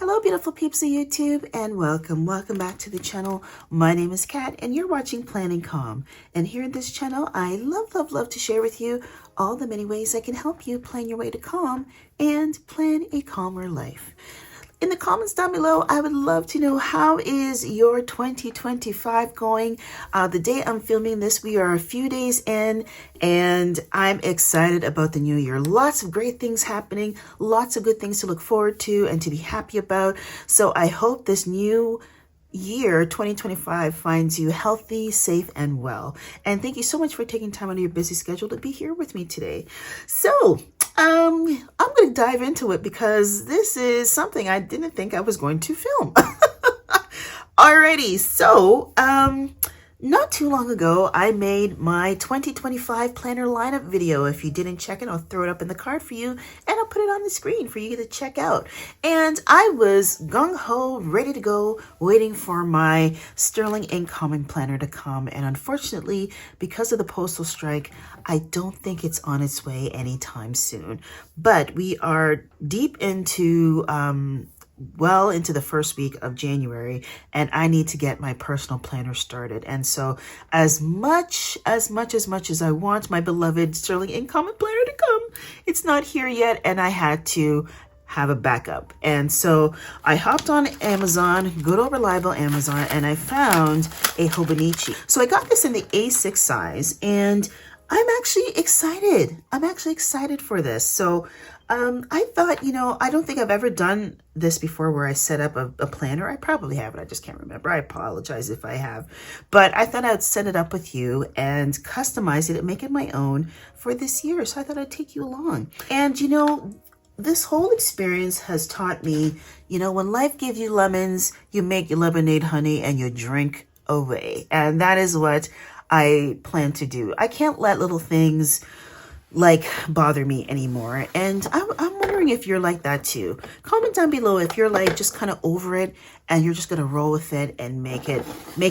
Hello, beautiful peeps of YouTube, and welcome back to the channel. My name is Kat, and you're watching Planning Calm. And here in this channel, I love to share with you all the many ways I can help you plan your way to calm and plan a calmer life. In the comments down below, I would love to know, how is your 2025 going? The day I'm filming this, we are a few days in, and I'm excited about the new year. Lots of great things happening, lots of good things to look forward to and to be happy about. So I hope this new year 2025 finds you healthy, safe, and well. And thank you so much for taking time out of your busy schedule to be here with me today. So I'm going to dive into it because this is something I didn't think I was going to film. Alrighty, so not too long ago, I made my 2025 planner lineup video. If you didn't check it, I'll throw it up in the card for you, and I'll put it on the screen for you to check out. And I was gung-ho, ready to go, waiting for my Sterling Ink Common Planner to come. And unfortunately, because of the postal strike, I don't think it's on its way anytime soon. But we are deep into well into the first week of January, and I need to get my personal planner started. And so as much as I want my beloved Sterling Ink Common Planner to come, it's not here yet, and I had to have a backup. And so I hopped on Amazon, good old reliable Amazon, and I found a Hobonichi. So I got this in the A6 size, and I'm actually excited. I'm actually excited for this. So I thought, I don't think I've ever done this before where I set up a planner. I probably haven't. I just can't remember. I apologize if I have. But I thought I'd set it up with you and customize it and make it my own for this year. So I thought I'd take you along. And, this whole experience has taught me, when life gives you lemons, you make your lemonade honey and you drink away. And that is what I plan to do. I can't let little things bother me anymore. And I'm wondering if you're like that too. Comment down below if you're just kind of over it and you're just going to roll with it and make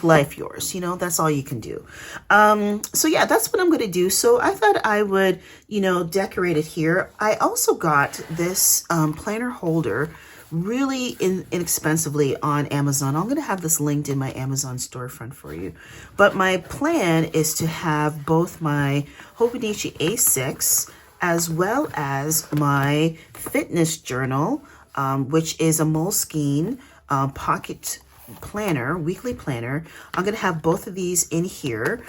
life yours. That's all you can do. So yeah, that's what I'm going to do. So I thought I would, decorate it here. I also got this planner holder really inexpensively on Amazon. I'm going to have this linked in my Amazon storefront for you. But my plan is to have both my Hobonichi A6 as well as my fitness journal, which is a Moleskine pocket planner, weekly planner. I'm going to have both of these in here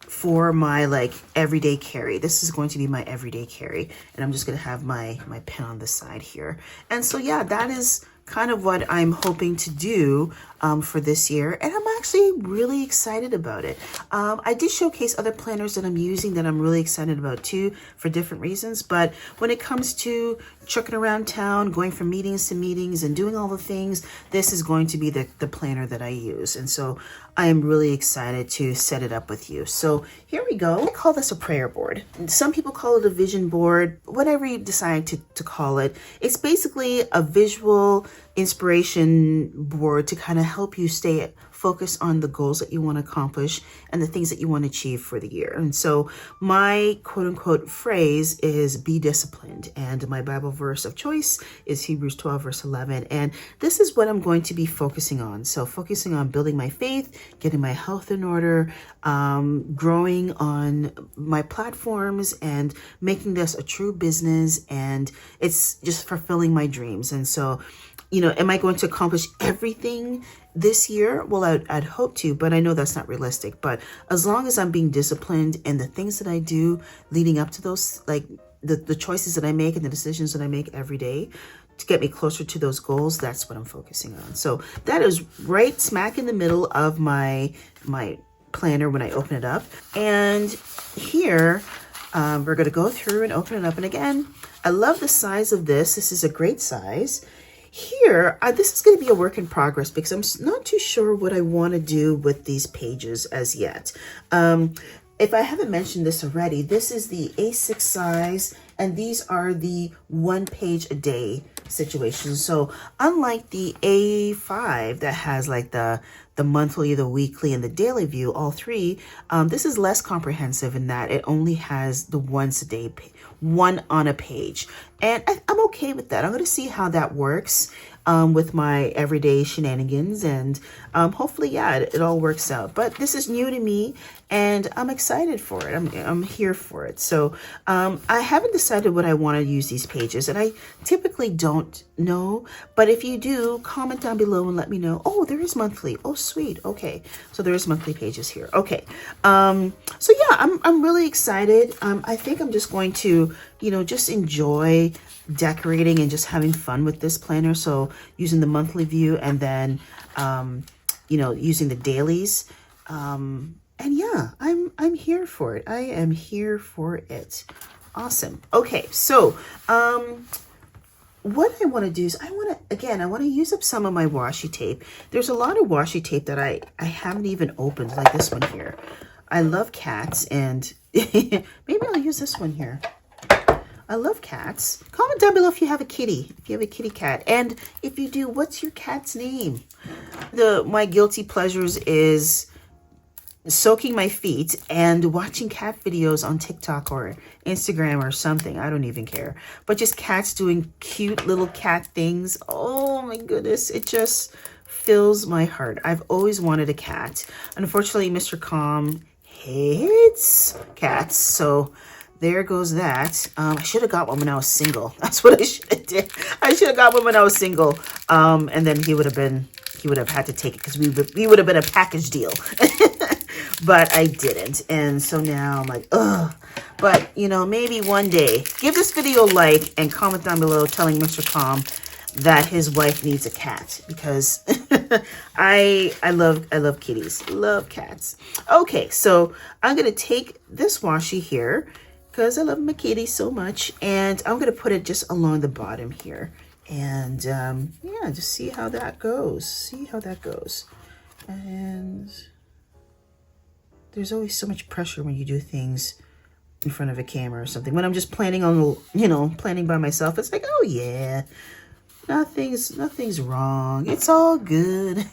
for my everyday carry. This is going to be my everyday carry, and I'm just going to have my pen on the side here. And so yeah, that is kind of what I'm hoping to do for this year, and I'm actually really excited about it. I did showcase other planners that I'm using that I'm really excited about too, for different reasons. But when it comes to trucking around town, going from meetings to meetings and doing all the things, this is going to be the planner that I use. And so I am really excited to set it up with you. So here we go. I call this a prayer board. Some people call it a vision board, whatever you decide to call it. It's basically a visual inspiration board to kind of help you stay focused on the goals that you want to accomplish and the things that you want to achieve for the year. And so my quote unquote phrase is be disciplined. And my Bible verse of choice is Hebrews 12 verse 11. And this is what I'm going to be focusing on. So focusing on building my faith, getting my health in order, growing on my platforms and making this a true business. And it's just fulfilling my dreams. And so, am I going to accomplish everything this year? Well, I'd hope to, but I know that's not realistic. But as long as I'm being disciplined and the things that I do leading up to those, the choices that I make and the decisions that I make every day to get me closer to those goals, that's what I'm focusing on. So that is right smack in the middle of my planner when I open it up. And here, we're going to go through and open it up. And again, I love the size of this. This is a great size. Here, this is going to be a work in progress because I'm not too sure what I want to do with these pages as yet. If I haven't mentioned this already, this is the A6 size, and these are the 1 page a day situations. So unlike the A5 that has the monthly, the weekly, and the daily view, all three, this is less comprehensive in that it only has the once a day, one on a page. And I'm okay with that. I'm going to see how that works. with my everyday shenanigans, and hopefully, yeah, it all works out. But this is new to me, and I'm excited for it. I'm here for it. So I haven't decided what I want to use these pages, and I typically don't know. But if you do, comment down below and let me know. Oh, there is monthly. Oh, sweet. Okay, so there is monthly pages here. Okay, so yeah, I'm really excited. I think I'm just going to, just enjoy decorating and just having fun with this planner. So using the monthly view, and then using the dailies. And yeah, I'm here for it. I am here for it. Awesome. Okay, so what I want to do is I want to use up some of my washi tape. There's a lot of washi tape that I haven't even opened, like this one here. I love cats, and maybe I'll use this one here. I love cats. Comment down below if you have a kitty, if you have a kitty cat. And if you do, what's your cat's name? My guilty pleasures is soaking my feet and watching cat videos on TikTok or Instagram or something. I don't even care. But just cats doing cute little cat things. Oh my goodness. It just fills my heart. I've always wanted a cat. Unfortunately, Mr. Calm hates cats. So there goes that. I should have got one when I was single. That's what I should have did. I should have got one when I was single. And then he would have had to take it, because we would have been a package deal. But I didn't. And so now I'm like, ugh. But, maybe one day. Give this video a like and comment down below telling Mr. Calm that his wife needs a cat, because I love kitties. Love cats. Okay, so I'm going to take this washi here, because I love my kitty so much. And I'm going to put it just along the bottom here. And, yeah, just see how that goes. See how that goes. And there's always so much pressure when you do things in front of a camera or something. When I'm just planning on, planning by myself, it's like, oh yeah, nothing's wrong. It's all good.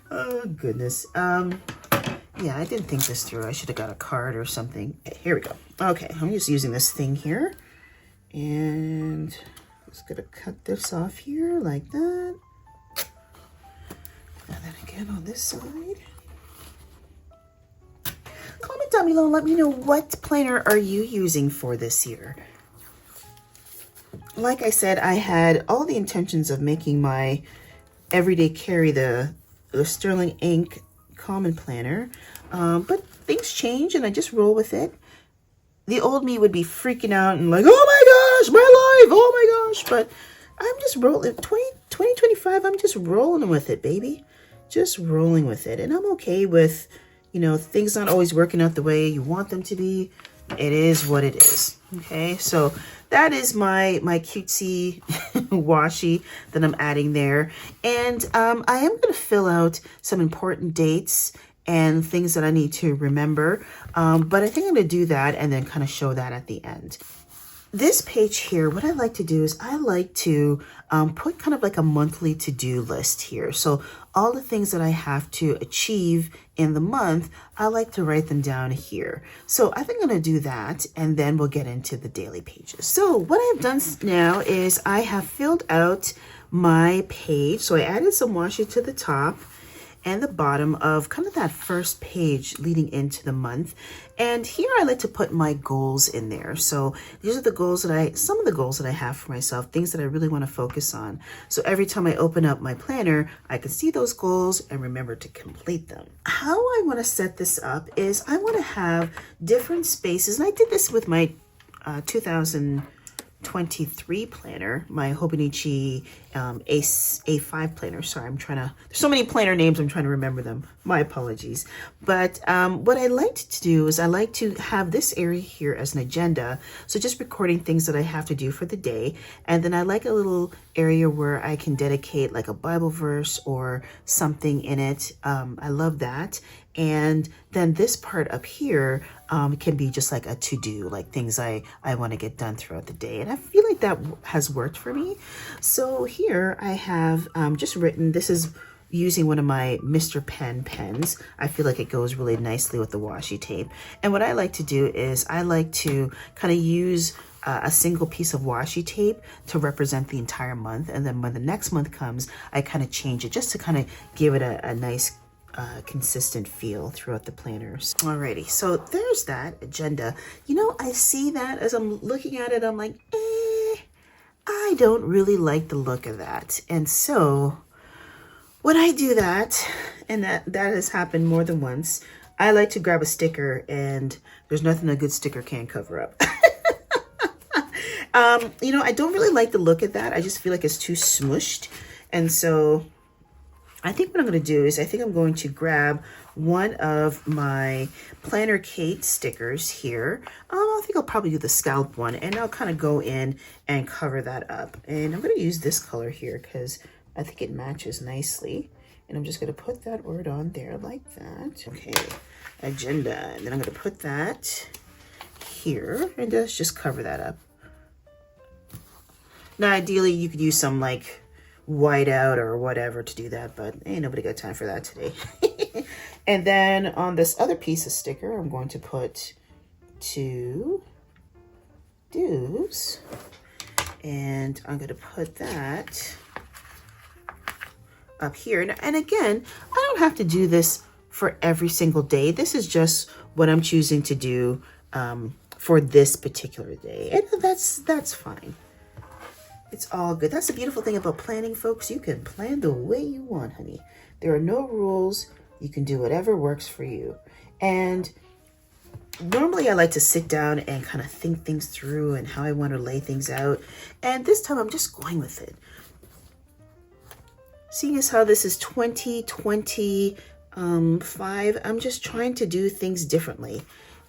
Oh goodness. Yeah, I didn't think this through. I should have got a card or something. Here we go. Okay, I'm just using this thing here, and just gonna cut this off here like that. And then again on this side. Comment down below and let me know, what planner are you using for this year? Like I said, I had all the intentions of making my everyday carry the Sterling Ink Common Planner, but things change and I just roll with it. The old me would be freaking out and like, oh my gosh, my life, oh my gosh, but I'm just rolling. 2025, I'm just rolling with it, baby. Just rolling with it. And I'm okay with, things not always working out the way you want them to be. It is what it is. Okay, so that is my cutesy washi that I'm adding there. And I am going to fill out some important dates and things that I need to remember. But I think I'm going to do that and then kind of show that at the end. This page here, what I like to do is I like to put kind of like a monthly to-do list here. So all the things that I have to achieve in the month, I like to write them down here. So I think I'm going to do that, and then we'll get into the daily pages. So what I've done now is I have filled out my page. So I added some washi to the top and the bottom of kind of that first page leading into the month. And here I like to put my goals in there. So these are the goals that some of the goals that I have for myself, things that I really want to focus on. So every time I open up my planner, I can see those goals and remember to complete them. How I want to set this up is I want to have different spaces. And I did this with my 2023 planner, my Hobonichi A5 planner. Sorry, there's so many planner names, I'm trying to remember them. My apologies. But what I like to do is I like to have this area here as an agenda. So just recording things that I have to do for the day. And then I like a little area where I can dedicate like a Bible verse or something in it. I love that. And then this part up here can be just like a to-do, like things I want to get done throughout the day. And I feel like that has worked for me. So here I have just written, this is using one of my Mr. Pen pens. I feel like it goes really nicely with the washi tape. And what I like to do is I like to kind of use a single piece of washi tape to represent the entire month. And then when the next month comes, I kind of change it just to kind of give it a nice consistent feel throughout the planners. Alrighty, so there's that agenda. You know, I see that as I'm looking at it, I'm like, I don't really like the look of that. And so when I do that, and that has happened more than once, I like to grab a sticker, and there's nothing a good sticker can't cover up. You know, I don't really like the look of that. I just feel like it's too smushed. And so I think what I'm going to do is I think I'm going to grab one of my Planner Kate stickers here. I think I'll probably do the scalp one, and I'll kind of go in and cover that up. And I'm going to use this color here because I think it matches nicely. And I'm just going to put that word on there like that. Okay, agenda. And then I'm going to put that here, and let's just cover that up. Now, ideally, you could use some like whiteout or whatever to do that, but ain't nobody got time for that today. And then on this other piece of sticker, I'm going to put 2 do's, and I'm going to put that up here. And again, I don't have to do this for every single day. This is just what I'm choosing to do for this particular day, and that's fine. It's all good. That's the beautiful thing about planning, folks. You can plan the way you want, honey. There are no rules. You can do whatever works for you. And normally I like to sit down and kind of think things through and how I want to lay things out. And this time I'm just going with it. Seeing as how this is 2025, I'm just trying to do things differently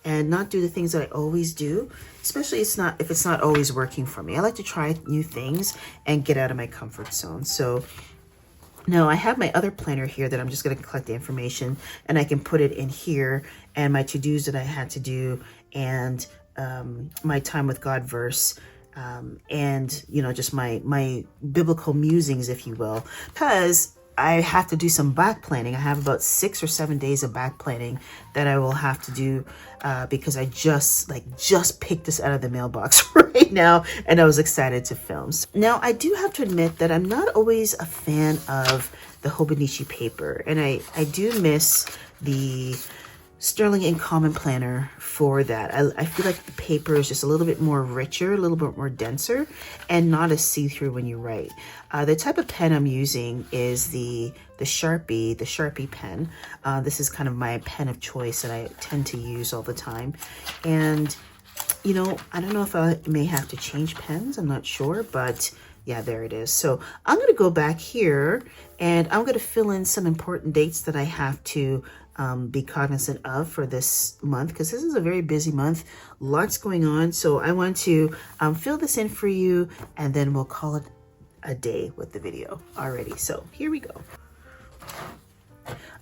and not do the things that I always do, especially if it's not always working for me. I like to try new things and get out of my comfort zone. So now I have my other planner here that I'm just going to collect the information, and I can put it in here, and my to-dos that I had to do, and my time with God verse, and you know, just my biblical musings, if you will, because I have to do some back planning. I have about 6 or 7 days of back planning that I will have to do because I just picked this out of the mailbox right now, and I was excited to film. Now, I do have to admit that I'm not always a fan of the Hobonichi paper, and I do miss the Sterling Ink Common Planner for that. I feel like the paper is just a little bit more richer, a little bit more denser, and not as see-through when you write. The type of pen I'm using is the Sharpie pen. This is kind of my pen of choice that I tend to use all the time. And, you know, I don't know if I may have to change pens. I'm not sure, but yeah, there it is. So I'm going to go back here, and I'm going to fill in some important dates that I have to be cognizant of for this month, because this is a very busy month, lots going on. So I want to fill this in for you, and then we'll call it a day with the video already. So here we go.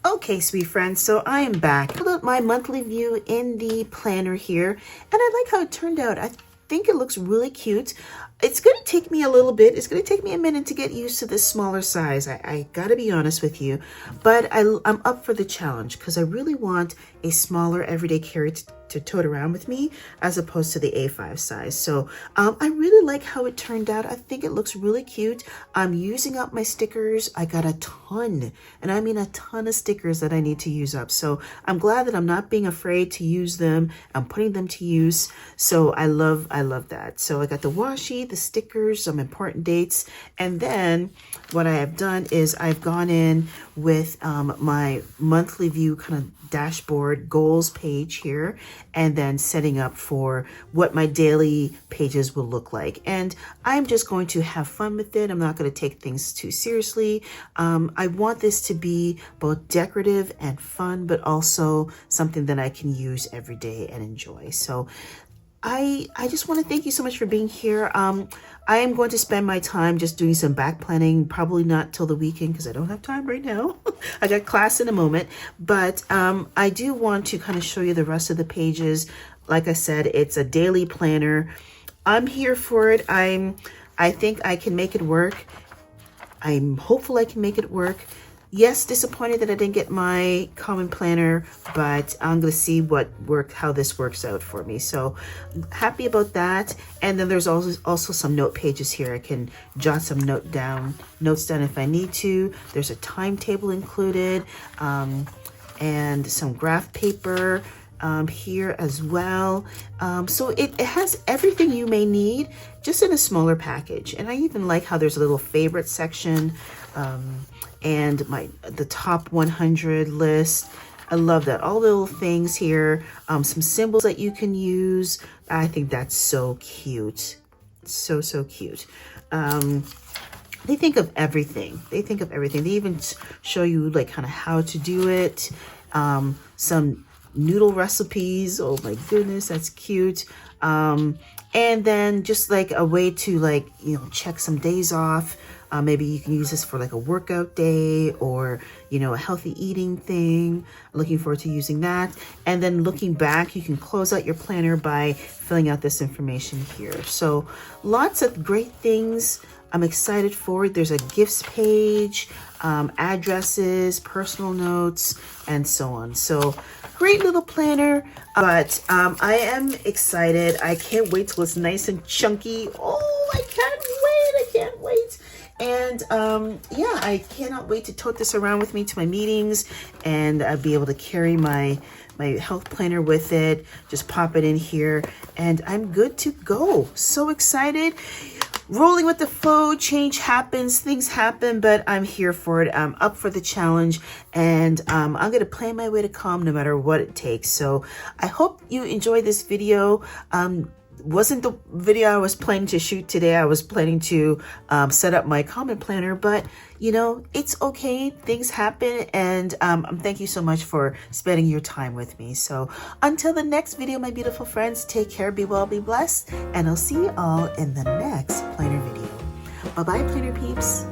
Okay, sweet friends, so I am back. Pulled out my monthly view in the planner here, and I like how it turned out. I think it looks really cute. It's going to take me a little bit. It's going to take me a minute to get used to this smaller size. I got to be honest with you, but I'm up for the challenge because I really want a smaller everyday carry to tote around with me as opposed to the A5 size. So I really like how it turned out. I think it looks really cute. I'm using up my stickers. I got a ton, and I mean a ton of stickers that I need to use up. So I'm glad that I'm not being afraid to use them. I'm putting them to use. So I love that. So I got the washi, the stickers, some important dates, and then what I have done is I've gone in with my monthly view kind of dashboard goals page here, and then setting up for what my daily pages will look like. And I'm just going to have fun with it. I'm not going to take things too seriously. I want this to be both decorative and fun, but also something that I can use every day and enjoy. So I just want to thank you so much for being here. I am going to spend my time just doing some back planning, probably not till the weekend because I don't have time right now. I got class in a moment, but I do want to kind of show you the rest of the pages. Like I said, it's a daily planner. I'm here for it. I think I can make it work. I'm hopeful I can make it work. Yes, disappointed that I didn't get my common planner, but I'm gonna see how this works out for me. So happy about that. And then there's also some note pages here. I can jot some notes down if I need to. There's a timetable included, and some graph paper here as well. So it has everything you may need, just in a smaller package. And I even like how there's a little favorite section, and the top 100 list. I love that. All the little things here, some symbols that you can use. I think that's so cute. So cute. They think of everything. They think of everything. They even show you like kind of how to do it. Some noodle recipes. Oh my goodness, that's cute. And then just like a way to, like, you know, check some days off. Maybe you can use this for like a workout day, or, you know, a healthy eating thing. Looking forward to using that. And then looking back, you can close out your planner by filling out this information here. So lots of great things I'm excited for. There's a gifts page, addresses, personal notes, and so on. So great little planner, but I am excited. I can't wait till it's nice and chunky. Oh, I can't wait. I can't wait. And yeah, I cannot wait to tote this around with me to my meetings, and be able to carry my health planner with it. Just pop it in here and I'm good to go. So excited. Rolling with the flow, change happens, things happen, but I'm here for it. I'm up for the challenge, and I'm going to plan my way to calm no matter what it takes. So I hope you enjoyed this video. Wasn't the video I was planning to shoot today. I was planning to set up my common planner, but you know, it's okay. Things happen, and thank you so much for spending your time with me. So until the next video, my beautiful friends, take care, be well, be blessed, and I'll see you all in the next planner video. Bye-bye, planner peeps.